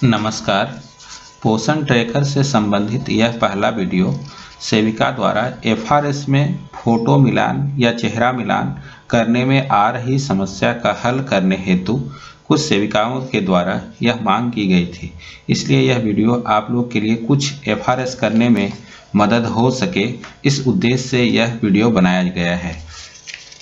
नमस्कार। पोषण ट्रैकर से संबंधित यह पहला वीडियो सेविका द्वारा एफआरएस में फोटो मिलान या चेहरा मिलान करने में आ रही समस्या का हल करने हेतु कुछ सेविकाओं के द्वारा यह मांग की गई थी। इसलिए यह वीडियो आप लोग के लिए कुछ एफआरएस करने में मदद हो सके, इस उद्देश्य से यह वीडियो बनाया गया है।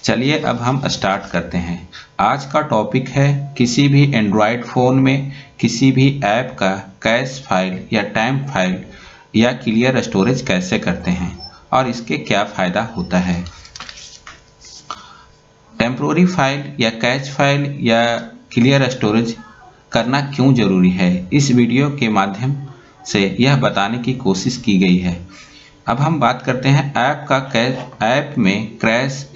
चलिए अब हम स्टार्ट करते हैं। आज का टॉपिक है किसी भी एंड्रॉयड फ़ोन में किसी भी ऐप का कैश फाइल या टाइम फाइल या क्लियर स्टोरेज कैसे करते हैं और इसके क्या फ़ायदा होता है। टेम्पोररी फाइल या कैश फाइल या क्लियर स्टोरेज करना क्यों ज़रूरी है, इस वीडियो के माध्यम से यह बताने की कोशिश की गई है। अब हम बात करते हैं ऐप में क्रैश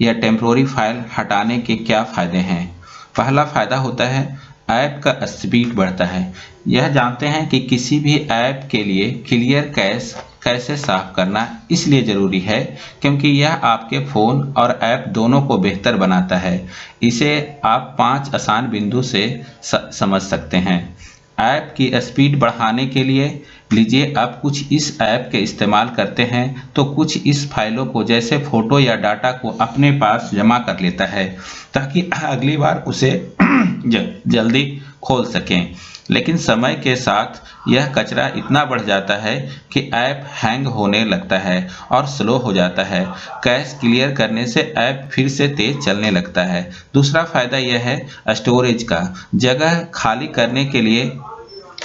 या टेम्पोररी फाइल हटाने के क्या फ़ायदे हैं। पहला फ़ायदा होता है ऐप का स्पीड बढ़ता है। यह जानते हैं कि किसी भी ऐप के लिए क्लियर कैश कैसे साफ करना इसलिए ज़रूरी है क्योंकि यह आपके फ़ोन और ऐप दोनों को बेहतर बनाता है। इसे आप 5 आसान बिंदु से समझ सकते हैं। ऐप की स्पीड बढ़ाने के लिए लीजिए आप कुछ इस ऐप के इस्तेमाल करते हैं तो कुछ इस फाइलों को जैसे फ़ोटो या डाटा को अपने पास जमा कर लेता है ताकि अगली बार उसे जल्दी खोल सकें। लेकिन समय के साथ यह कचरा इतना बढ़ जाता है कि ऐप हैंग होने लगता है और स्लो हो जाता है। कैश क्लियर करने से ऐप फिर से तेज चलने लगता है। दूसरा फ़ायदा यह है स्टोरेज का। जगह खाली करने के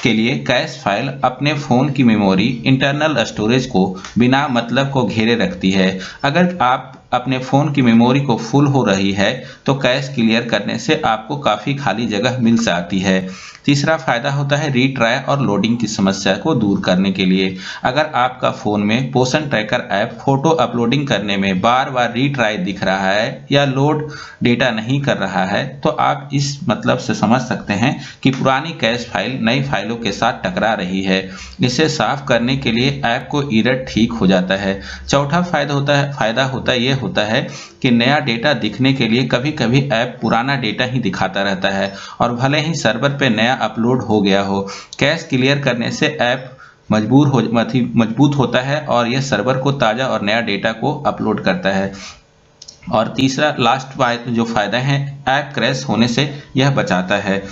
लिए कैश फाइल अपने फ़ोन की मेमोरी इंटरनल स्टोरेज को बिना मतलब को घेरे रखती है। अगर आप अपने फ़ोन की मेमोरी को फुल हो रही है तो कैश क्लियर करने से आपको काफ़ी खाली जगह मिल जाती है। तीसरा फ़ायदा होता है रीट्राई और लोडिंग की समस्या को दूर करने के लिए। अगर आपका फ़ोन में पोषण ट्रैकर ऐप फ़ोटो अपलोडिंग करने में बार बार रीट्राई दिख रहा है या लोड डेटा नहीं कर रहा है तो आप इस मतलब से समझ सकते हैं कि पुरानी कैश फाइल नई फाइलों के साथ टकरा रही है। इसे साफ करने के लिए ऐप को एरर ठीक हो जाता है। चौथा फ़ायदा होता है कि नया डेटा दिखने के लिए कभी कभी ऐप पुराना डेटा ही दिखाता रहता है और भले ही सर्वर पे नया अपलोड हो गया हो। कैश क्लियर करने से ऐप मजबूत होता है और यह सर्वर को ताज़ा और नया डेटा को अपलोड करता है। और तीसरा लास्ट जो फ़ायदा है ऐप क्रैश होने से यह बचाता है।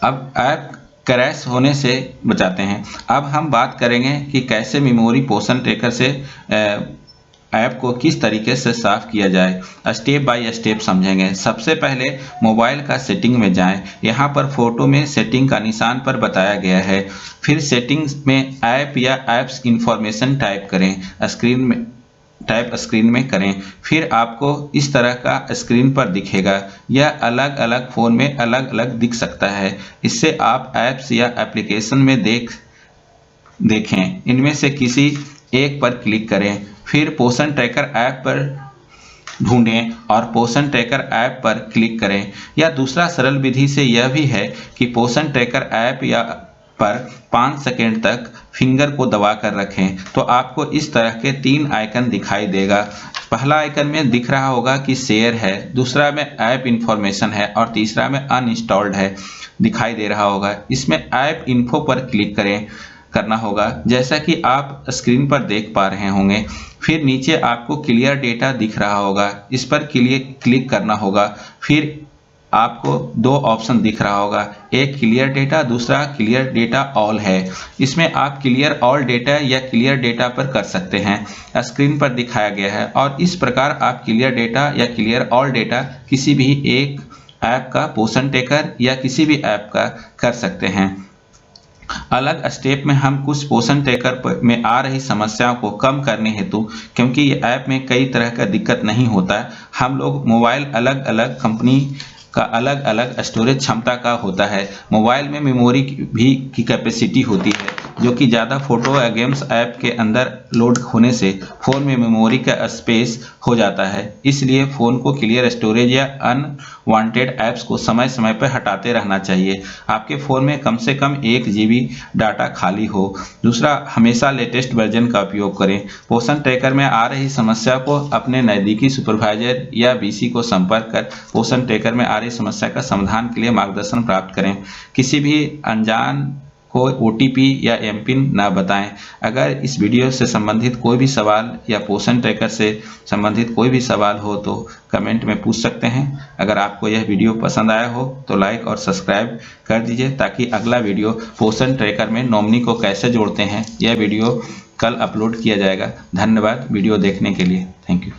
अब ऐप क्रैश होने से बचाते हैं। अब हम बात करेंगे कि कैसे मेमोरी पोषण ट्रैकर से ऐप को किस तरीके से साफ़ किया जाए। स्टेप बाय स्टेप समझेंगे। सबसे पहले मोबाइल का सेटिंग में जाएं। यहाँ पर फ़ोटो में सेटिंग का निशान पर बताया गया है। फिर सेटिंग्स में ऐप या ऐप्स इंफॉर्मेशन टाइप स्क्रीन में करें। फिर आपको इस तरह का स्क्रीन पर दिखेगा। यह अलग अलग फ़ोन में अलग अलग दिख सकता है। इससे आप ऐप्स या एप्लीकेशन में देखें। इनमें से किसी एक पर क्लिक करें। फिर पोषण ट्रैकर ऐप पर ढूंढें और पोषण ट्रैकर ऐप पर क्लिक करें। या दूसरा सरल विधि से यह भी है कि पोषण ट्रैकर ऐप या पर 5 सेकंड तक फिंगर को दबा कर रखें तो आपको इस तरह के 3 आइकन दिखाई देगा। पहला आइकन में दिख रहा होगा कि शेयर है, दूसरा में ऐप इंफॉर्मेशन है और तीसरा में अनइंस्टॉल्ड है दिखाई दे रहा होगा। इसमें ऐप इन्फो पर क्लिक करना होगा जैसा कि आप स्क्रीन पर देख पा रहे होंगे। फिर नीचे आपको क्लियर डेटा दिख रहा होगा, इस पर क्लिक करना होगा। फिर आपको 2 ऑप्शन दिख रहा होगा, एक क्लियर डेटा, दूसरा क्लियर डेटा ऑल है। इसमें आप क्लियर ऑल डेटा या क्लियर डेटा पर कर सकते हैं, स्क्रीन पर दिखाया गया है। और इस प्रकार आप क्लियर डेटा या क्लियर ऑल डेटा किसी भी एक ऐप का पोषण ट्रैकर या किसी भी ऐप का कर सकते हैं। अलग स्टेप में हम कुछ पोषण ट्रैकर में आ रही समस्याओं को कम करने हेतु, क्योंकि ये ऐप में कई तरह का दिक्कत नहीं होता है, हम लोग मोबाइल अलग अलग कंपनी का अलग अलग स्टोरेज क्षमता का होता है। मोबाइल में मेमोरी की कैपेसिटी होती है जो कि ज़्यादा फोटो या गेम्स ऐप के अंदर लोड होने से फ़ोन में मेमोरी का स्पेस हो जाता है। इसलिए फ़ोन को क्लियर स्टोरेज या अनवांटेड ऐप्स को समय समय पर हटाते रहना चाहिए। आपके फ़ोन में कम से कम 1 GB डाटा खाली हो। दूसरा, हमेशा लेटेस्ट वर्जन का उपयोग करें। पोषण ट्रैकर में आ रही समस्या को अपने नज़दीकी सुपरवाइजर या VC को संपर्क कर पोषण ट्रैकर में आ रही समस्या का समाधान के लिए मार्गदर्शन प्राप्त करें। किसी भी अनजान को OTP या MPIN ना बताएं। अगर इस वीडियो से संबंधित कोई भी सवाल या पोषण ट्रैकर से संबंधित कोई भी सवाल हो तो कमेंट में पूछ सकते हैं। अगर आपको यह वीडियो पसंद आया हो तो लाइक और सब्सक्राइब कर दीजिए ताकि अगला वीडियो पोषण ट्रैकर में नॉमिनी को कैसे जोड़ते हैं यह वीडियो कल अपलोड किया जाएगा। धन्यवाद वीडियो देखने के लिए। Thank you.